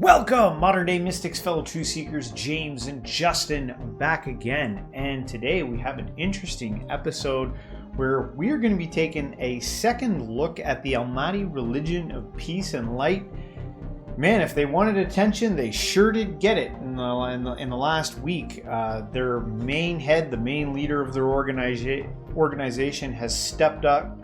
Welcome, modern day mystics, fellow truth seekers, James and Justin back again. And today we have an interesting episode where we are going to be taking a second look at the Almighty religion of peace and light. Man, if they wanted attention, they sure did get it in the last week. Their main head, the main leader of their organization has stepped up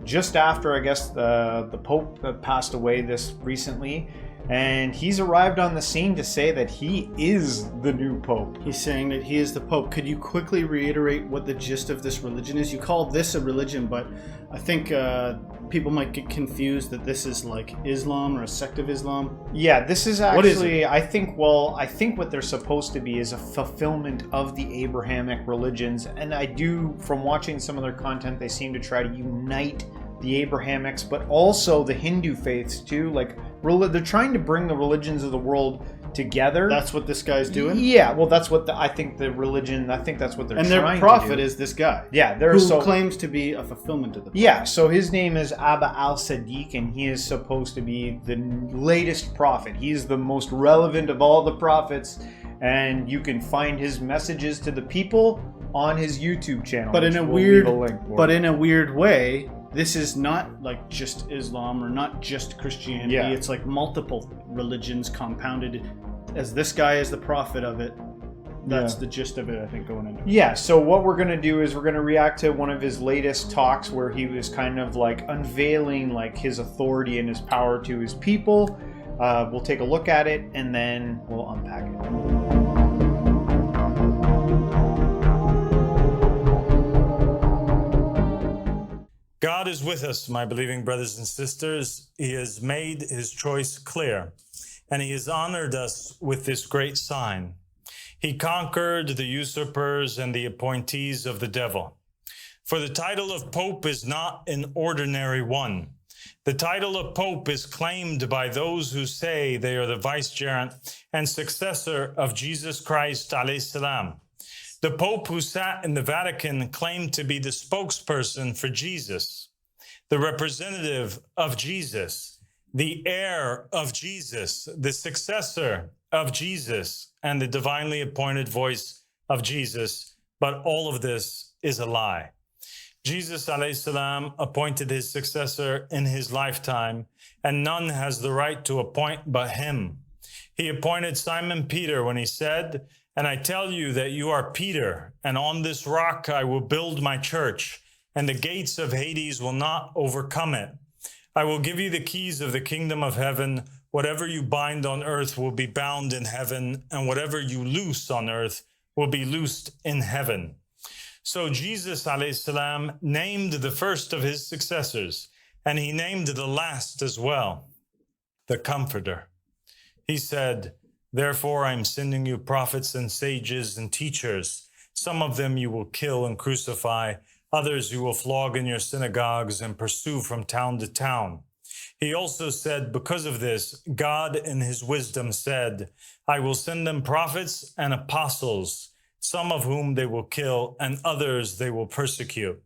just after, I guess, the Pope passed away this recently. And he's arrived on the scene to say that he is the new Pope. He's saying that he is the Pope. Could you quickly reiterate what the gist of this religion is? You call this a religion, but I think people might get confused that this is like Islam or a sect of Islam. Yeah, this is actually, what is it? I think what they're supposed to be is a fulfillment of the Abrahamic religions. And I do, from watching some of their content, they seem to try to unite the Abrahamics, but also the Hindu faiths too. Like, they're trying to bring the religions of the world together. That's what this guy's doing? Yeah, well, that's what I think that's what they're trying to do. And their prophet is this guy. Yeah, who claims to be a fulfillment of the prophet. Yeah, so his name is Al-Sadiq, and he is supposed to be the latest prophet. He's the most relevant of all the prophets, and you can find his messages to the people on his YouTube channel. But in a weird way, this is not like just Islam or not just Christianity. Yeah. It's like multiple religions compounded. As this guy is the prophet of it, that's the gist of it, I think, going into it. Yeah, so what we're going to do is we're going to react to one of his latest talks where he was kind of like unveiling like his authority and his power to his people. We'll take a look at it and then we'll unpack it. God is with us, my believing brothers and sisters. He has made his choice clear, and he has honored us with this great sign. He conquered the usurpers and the appointees of the devil. For the title of Pope is not an ordinary one. The title of Pope is claimed by those who say they are the vicegerent and successor of Jesus Christ, alayhi salam. The Pope who sat in the Vatican claimed to be the spokesperson for Jesus, the representative of Jesus, the heir of Jesus, the successor of Jesus, and the divinely appointed voice of Jesus. But all of this is a lie. Jesus alayhi salam appointed his successor in his lifetime, and none has the right to appoint but him. He appointed Simon Peter when he said, "And I tell you that you are Peter, and on this rock I will build my church, and the gates of Hades will not overcome it. I will give you the keys of the kingdom of heaven. Whatever you bind on earth will be bound in heaven, and whatever you loose on earth will be loosed in heaven." So Jesus alayhi salam named the first of his successors, and he named the last as well, the Comforter. He said, "Therefore, I am sending you prophets and sages and teachers. Some of them you will kill and crucify. Others you will flog in your synagogues and pursue from town to town." He also said, because of this, God in his wisdom said, "I will send them prophets and apostles, some of whom they will kill and others they will persecute."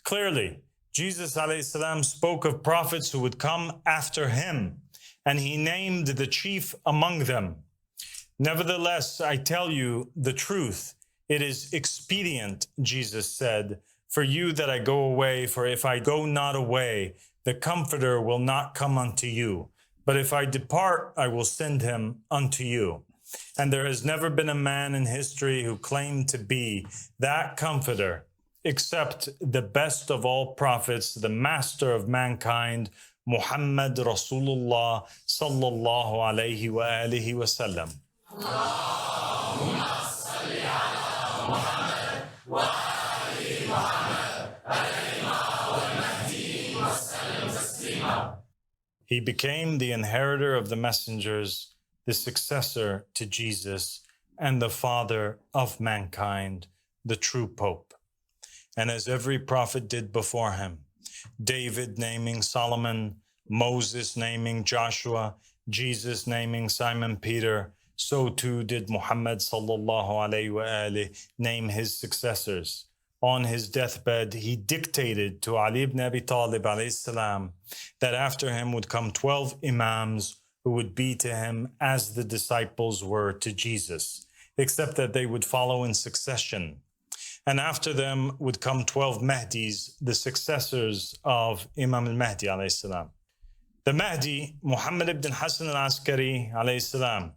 Clearly, Jesus alayhi salam spoke of prophets who would come after him, and he named the chief among them. "Nevertheless, I tell you the truth. It is expedient," Jesus said, "for you that I go away, for if I go not away, the Comforter will not come unto you. But if I depart, I will send him unto you." And there has never been a man in history who claimed to be that Comforter, except the best of all prophets, the master of mankind, Muhammad Rasulullah sallallahu alayhi wa alihi wa sallam. He became the inheritor of the messengers, the successor to Jesus, and the father of mankind, the true Pope. And as every prophet did before him, David naming Solomon, Moses naming Joshua, Jesus naming Simon Peter, so too did Muhammad sallallahu alayhi wa alihi name his successors. On his deathbed, he dictated to Ali ibn Abi Talib alayhi salam that after him would come 12 imams who would be to him as the disciples were to Jesus, except that they would follow in succession. And after them would come 12 Mahdis, the successors of Imam al-Mahdi alayhi salam. The Mahdi, Muhammad ibn Hassan al-Askari alayhi salam,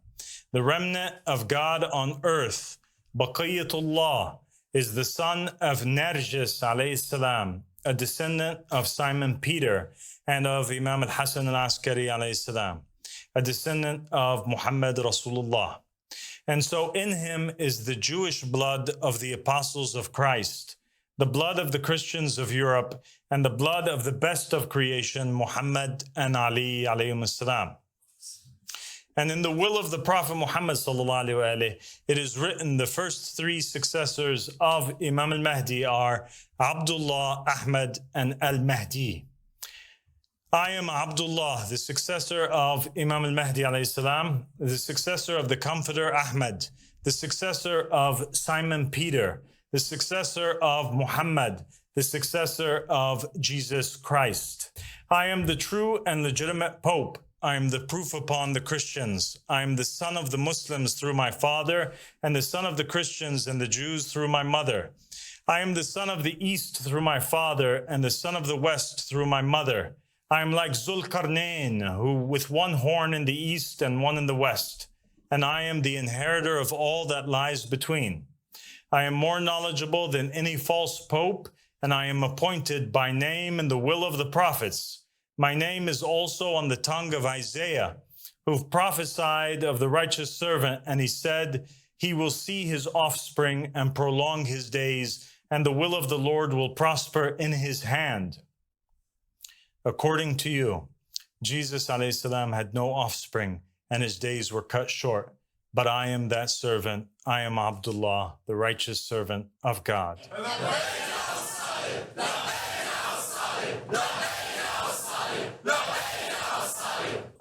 the remnant of God on earth, Baqiyatullah, is the son of Narjis alayhi salam, a descendant of Simon Peter and of Imam al-Hassan al-Askari alayhi salam, a descendant of Muhammad Rasulullah. And so in him is the Jewish blood of the apostles of Christ, the blood of the Christians of Europe, and the blood of the best of creation, Muhammad and Ali alayhim salam. And in the will of the Prophet Muhammad sallallahu alaihi wasallam, it is written the first three successors of Imam al-Mahdi are Abdullah, Ahmad, and al-Mahdi. I am Abdullah, the successor of Imam al-Mahdi alayhi salam, the successor of the Comforter Ahmad, the successor of Simon Peter, the successor of Muhammad, the successor of Jesus Christ. I am the true and legitimate Pope. I am the proof upon the Christians. I am the son of the Muslims through my father, and the son of the Christians and the Jews through my mother. I am the son of the East through my father, and the son of the West through my mother. I am like Zulkarnain, who with one horn in the east and one in the west, and I am the inheritor of all that lies between. I am more knowledgeable than any false pope, and I am appointed by name in the will of the prophets. My name is also on the tongue of Isaiah, who prophesied of the righteous servant, and he said, he will see his offspring and prolong his days, and the will of the Lord will prosper in his hand. According to you, Jesus alayhi salam had no offspring, and his days were cut short. But I am that servant. I am Abdullah, the righteous servant of God.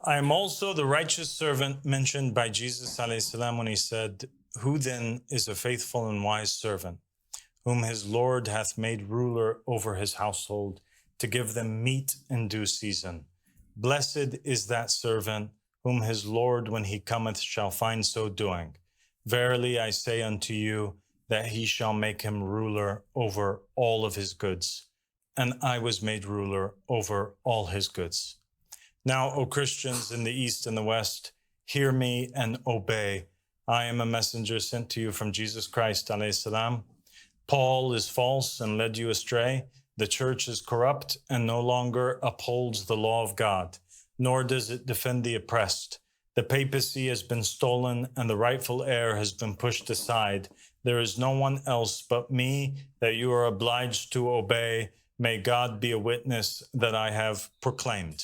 I am also the righteous servant mentioned by Jesus alayhi salam when he said, who then is a faithful and wise servant, whom his Lord hath made ruler over his household, to give them meat in due season. Blessed is that servant, whom his Lord, when he cometh, shall find so doing. Verily I say unto you, that he shall make him ruler over all of his goods. And I was made ruler over all his goods. Now, O Christians in the East and the West, hear me and obey. I am a messenger sent to you from Jesus Christ, alayhi salam. Paul is false and led you astray. The church is corrupt and no longer upholds the law of God, nor does it defend the oppressed. The papacy has been stolen and the rightful heir has been pushed aside. There is no one else but me that you are obliged to obey. May God be a witness that I have proclaimed.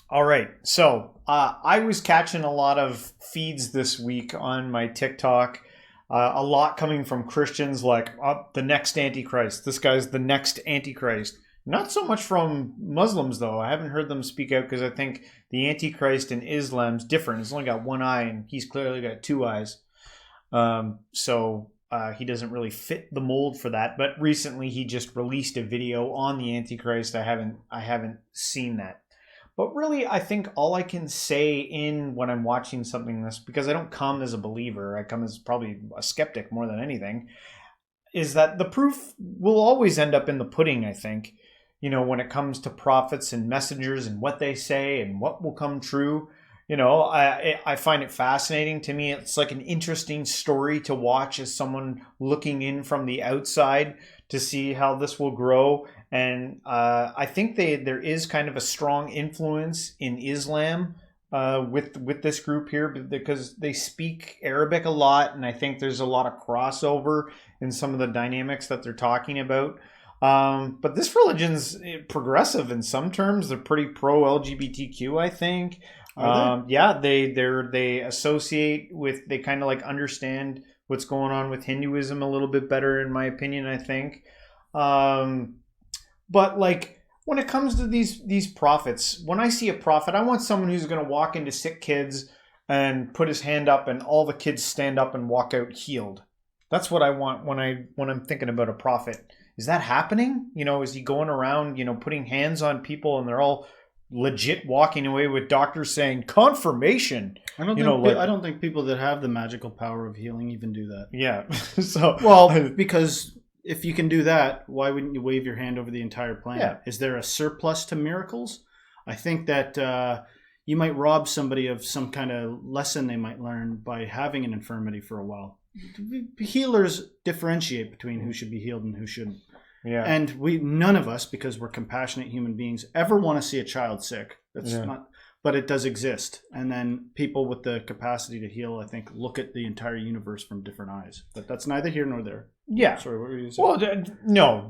All right, so I was catching a lot of feeds this week on my TikTok, a lot coming from Christians like, the next Antichrist, this guy's the next Antichrist. Not so much from Muslims, though. I haven't heard them speak out because I think the Antichrist in Islam's different. He's only got one eye and he's clearly got two eyes. So he doesn't really fit the mold for that. But recently he just released a video on the Antichrist. I haven't seen that. But really, I think all I can say when I'm watching something like this, because I don't come as a believer, I come as probably a skeptic more than anything, is that the proof will always end up in the pudding, I think. You know, when it comes to prophets and messengers and what they say and what will come true, you know, I find it fascinating. To me, it's like an interesting story to watch as someone looking in from the outside to see how this will grow. And I think there is kind of a strong influence in Islam with this group here because they speak Arabic a lot, and I think there's a lot of crossover in some of the dynamics that they're talking about. But this religion's progressive in some terms. They're pretty pro-LGBTQ, I think. Yeah, they associate with, they kind of like understand what's going on with Hinduism a little bit better, in my opinion, I think. But like when it comes to these prophets, when I see a prophet, I want someone who's going to walk into sick kids and put his hand up and all the kids stand up and walk out healed. That's what I want when I'm thinking about a prophet Is that happening? Is he going around, putting hands on people and they're all legit walking away with doctors saying confirmation? I don't think people that have the magical power of healing even do that. Yeah. So because if you can do that, why wouldn't you wave your hand over the entire planet? Yeah. Is there a surplus to miracles? I think that you might rob somebody of some kind of lesson they might learn by having an infirmity for a while. Healers differentiate between who should be healed and who shouldn't. Yeah. And none of us, because we're compassionate human beings, ever want to see a child sick. That's not, but it does exist. And then people with the capacity to heal, I think, look at the entire universe from different eyes. But that's neither here nor there. Yeah. Sorry, what were you saying? Well, no.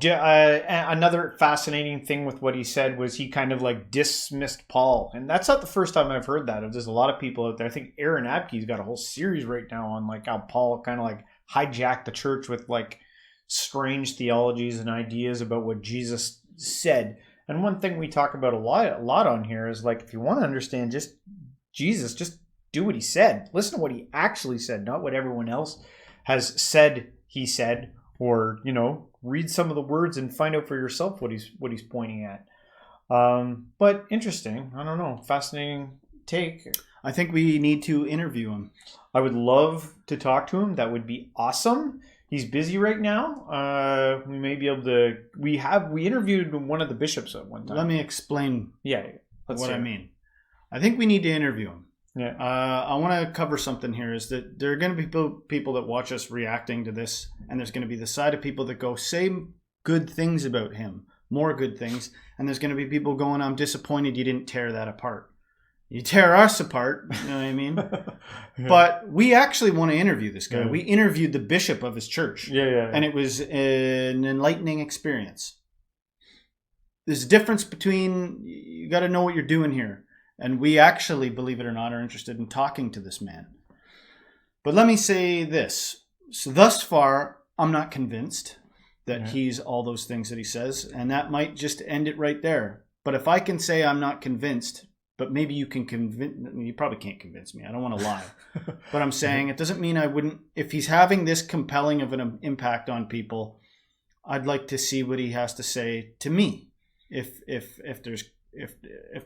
Another fascinating thing with what he said was he kind of like dismissed Paul. And that's not the first time I've heard that. There's a lot of people out there. I think Aaron Abke's got a whole series right now on like how Paul kind of like hijacked the church with like strange theologies and ideas about what Jesus said. And one thing we talk about a lot on here is like, if you want to understand just Jesus, just do what he said. Listen to what he actually said, not what everyone else has said he said, or, read some of the words and find out for yourself what he's pointing at. But interesting. I don't know. Fascinating take. I think we need to interview him. I would love to talk to him. That would be awesome. He's busy right now. We may be able to. We interviewed one of the bishops at one time. Let me explain. What I mean. I think we need to interview him. Yeah. I want to cover something here. Is that there are going to be people that watch us reacting to this, and there's going to be the side of people that go, say good things about him, more good things, and there's going to be people going, I'm disappointed you didn't tear that apart. You tear us apart, you know what I mean? Yeah. But we actually want to interview this guy. Yeah. We interviewed the bishop of his church. Yeah. And it was an enlightening experience. There's a difference between, you got to know what you're doing here. And we actually, believe it or not, are interested in talking to this man. But let me say this. So thus far, I'm not convinced that he's all those things that he says. And that might just end it right there. But if I can say I'm not convinced, but maybe you can you probably can't convince me. I don't want to lie. But I'm saying it doesn't mean I wouldn't. If he's having this compelling of an impact on people, I'd like to see what he has to say to me. If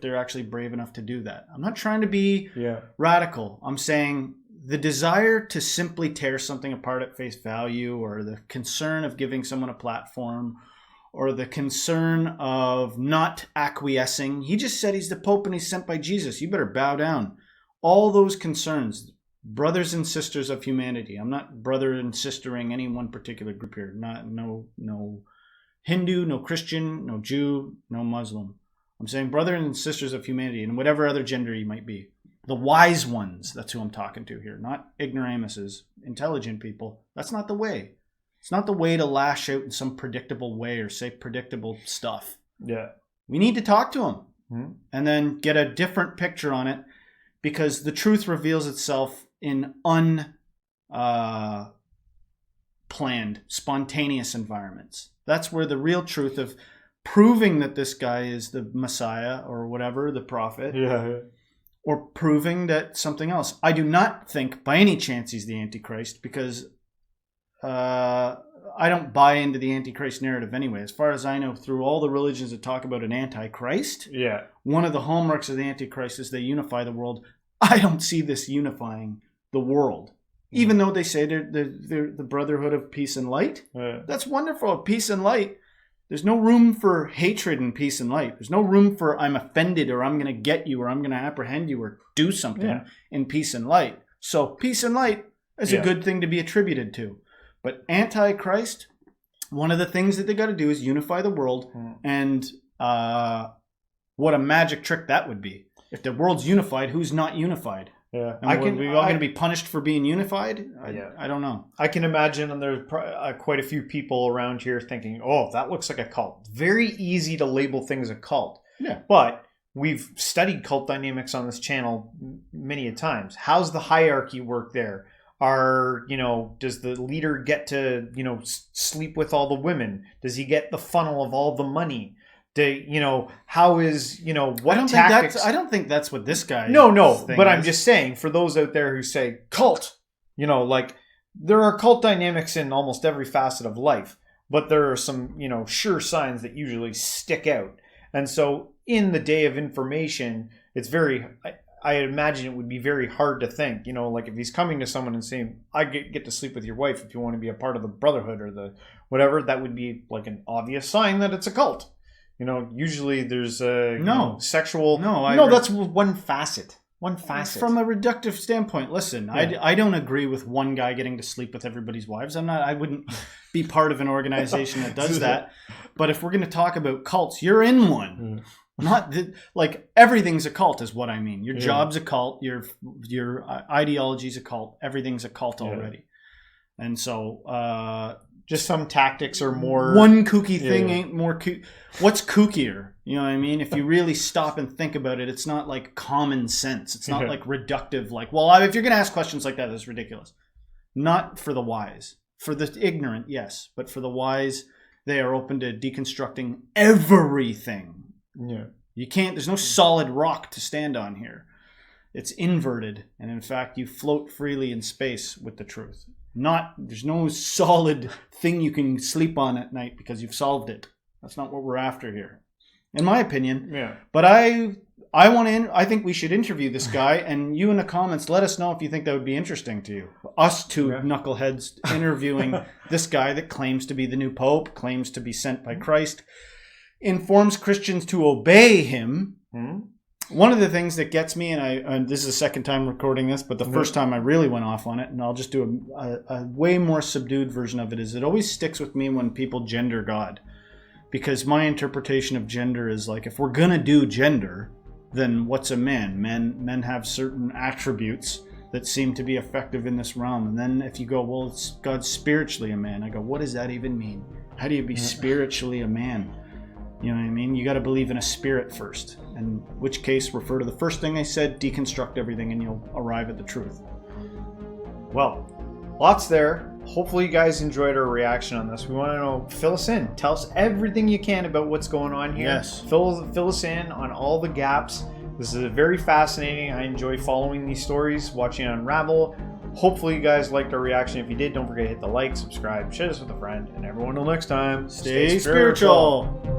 they're actually brave enough to do that. I'm not trying to be radical. I'm saying the desire to simply tear something apart at face value, or the concern of giving someone a platform, or the concern of not acquiescing. He just said he's the Pope and he's sent by Jesus. You better bow down. All those concerns, brothers and sisters of humanity. I'm not brother and sistering any one particular group here. No Hindu, no Christian, no Jew, no Muslim. I'm saying brother and sisters of humanity, and whatever other gender you might be. The wise ones, that's who I'm talking to here. Not ignoramuses, intelligent people. That's not the way. It's not the way to lash out in some predictable way or say predictable stuff. Yeah. We need to talk to him and then get a different picture on it, because the truth reveals itself in unplanned, spontaneous environments. That's where the real truth of proving that this guy is the Messiah or whatever, the prophet, or proving that something else. I do not think by any chance he's the Antichrist, because I don't buy into the Antichrist narrative anyway. As far as I know, through all the religions that talk about an Antichrist, one of the hallmarks of the Antichrist is they unify the world. I don't see this unifying the world. Even though they say they're the brotherhood of peace and light. That's wonderful, peace and light. There's no room for hatred in peace and light. There's no room for I'm offended, or I'm going to get you, or I'm going to apprehend you, or do something in peace and light. So peace and light is a good thing to be attributed to. But Antichrist, one of the things that they got to do is unify the world. And what a magic trick that would be. If the world's unified, who's not unified? Yeah, are we all going to be punished for being unified? I don't know. I can imagine, and there's quite a few people around here thinking, "Oh, that looks like a cult." Very easy to label things a cult. Yeah, but we've studied cult dynamics on this channel many a times. How's the hierarchy work there? Does the leader get to sleep with all the women? Does he get the funnel of all the money? How is, what tactics? I don't think that's what this guy but I'm just saying, for those out there who say cult, there are cult dynamics in almost every facet of life. but there are some, sure signs that usually stick out. And so in the day of information, it's I imagine it would be very hard to think, like if he's coming to someone and saying, I get to sleep with your wife if you want to be a part of the brotherhood or the whatever, that would be like an obvious sign that it's a cult. Usually there's sexual. No, that's one facet. One facet. From a reductive standpoint, listen, yeah. I don't agree with one guy getting to sleep with everybody's wives. I wouldn't be part of an organization that does that. But if we're going to talk about cults, you're in one. Not like everything's a cult is what I mean. Your job's a cult. Your ideology's a cult. Everything's a cult already. And so just some tactics are more. One kooky thing ain't more kooky. What's kookier? You know what I mean? If you really stop and think about it, it's not like common sense. It's not like reductive. Like, well, if you're going to ask questions like that, that's ridiculous. Not for the wise. For the ignorant, yes. But for the wise, they are open to deconstructing everything. Yeah. You can't, there's no solid rock to stand on here. It's inverted. And in fact, you float freely in space with the truth. There's no solid thing you can sleep on at night because you've solved it. That's not what we're after here, in my opinion. Yeah. But I think we should interview this guy, and you in the comments, let us know if you think that would be interesting to you. Us two knuckleheads interviewing this guy that claims to be the new pope, claims to be sent by Christ, informs Christians to obey him. Mm-hmm. One of the things that gets me, and this is the second time recording this, but the first time I really went off on it, and I'll just do a way more subdued version of it, is it always sticks with me when people gender God. Because my interpretation of gender is like, if we're going to do gender, then what's a man? Men have certain attributes that seem to be effective in this realm. And then if you go, well, God's spiritually a man. I go, what does that even mean? How do you be spiritually a man? You know what I mean? You got to believe in a spirit first. In which case, refer to the first thing I said, deconstruct everything, and you'll arrive at the truth. Well, lots there. Hopefully you guys enjoyed our reaction on this. We want to know, fill us in. Tell us everything you can about what's going on here. Yes. Fill us in on all the gaps. This is very fascinating. I enjoy following these stories, watching it unravel. Hopefully you guys liked our reaction. If you did, don't forget to hit the like, subscribe, share this with a friend, and everyone till next time, stay spiritual.